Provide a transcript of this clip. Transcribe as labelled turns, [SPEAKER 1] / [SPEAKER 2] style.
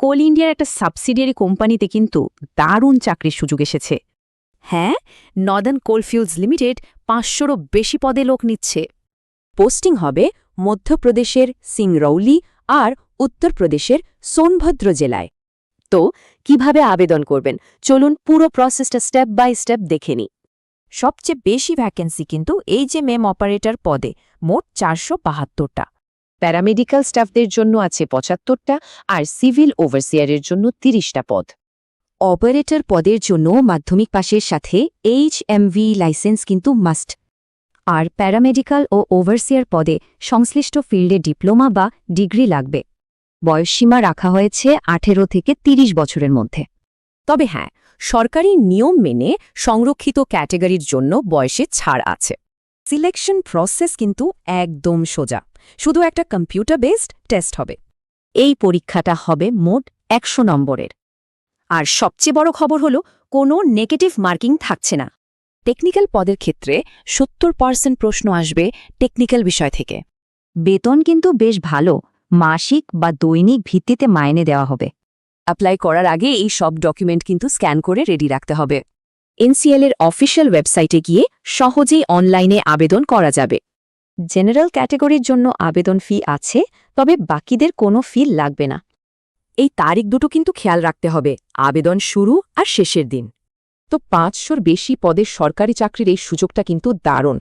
[SPEAKER 1] কোল ইন্ডিয়ার একটা সাবসিডিয়ারি কোম্পানিতে কিন্তু দারুণ চাকরির সুযোগ এসেছে।
[SPEAKER 2] হ্যাঁ, নর্দার্ন কোলফিল্ডস লিমিটেড ৫০০রও বেশি পদে লোক নিচ্ছে।
[SPEAKER 1] পোস্টিং হবে মধ্যপ্রদেশের সিংরৌলি আর উত্তরপ্রদেশের সোনভদ্র জেলায়। তো কিভাবে আবেদন করবেন, চলুন পুরো প্রসেসটা স্টেপ বাই স্টেপ দেখে নিই।
[SPEAKER 2] সবচেয়ে বেশি ভ্যাকেন্সি কিন্তু এই যে মেম অপারেটর পদে, মোট ৪৭২টা।
[SPEAKER 1] প্যারামেডিক্যাল স্টাফদের জন্য আছে ৭৫টা আর সিভিল ওভারসিয়ারের জন্য ৩০টা পদ। অপারেটর পদের জন্য মাধ্যমিক পাশের সাথে HMV লাইসেন্স কিন্তু মাস্ট। আর প্যারামেডিক্যাল ও ওভারসিয়ার পদে সংশ্লিষ্ট ফিল্ডে ডিপ্লোমা বা ডিগ্রি লাগবে। বয়সসীমা রাখা হয়েছে ১৮ থেকে ৩০ বছরের মধ্যে।
[SPEAKER 2] তবে হ্যাঁ, সরকারি নিয়ম মেনে সংরক্ষিত ক্যাটেগরির জন্য বয়সে ছাড় আছে। সিলেকশন প্রসেস কিন্তু একদম সোজা, শুধু একটা কম্পিউটার বেসড টেস্ট হবে।
[SPEAKER 1] এই পরীক্ষাটা হবে মোট ১০০ নম্বরের।
[SPEAKER 2] আর সবচেয়ে বড় খবর হলো, কোনো নেগেটিভ মার্কিং থাকছে না। টেকনিক্যাল পদের ক্ষেত্রে ৭০% প্রশ্ন আসবে টেকনিক্যাল বিষয় থেকে।
[SPEAKER 1] বেতন কিন্তু বেশ ভালো, মাসিক বা দৈনিক ভিত্তিতে মাইনে দেওয়া হবে।
[SPEAKER 2] অ্যাপ্লাই করার আগে এই সব ডকুমেন্ট কিন্তু স্ক্যান করে রেডি রাখতে হবে।
[SPEAKER 1] NCL এর অফিসিয়াল ওয়েবসাইটে গিয়ে সহজেই অনলাইনে আবেদন করা যাবে। জেনারেল ক্যাটেগরির জন্য আবেদন ফি আছে, তবে বাকিদের কোনো ফি লাগবে না।
[SPEAKER 2] এই তারিখ দুটো কিন্তু খেয়াল রাখতে হবে, আবেদন শুরু আর শেষের দিন।
[SPEAKER 1] তো ৫০০র বেশি পদের সরকারি চাকরির এই সুযোগটা কিন্তু দারুণ।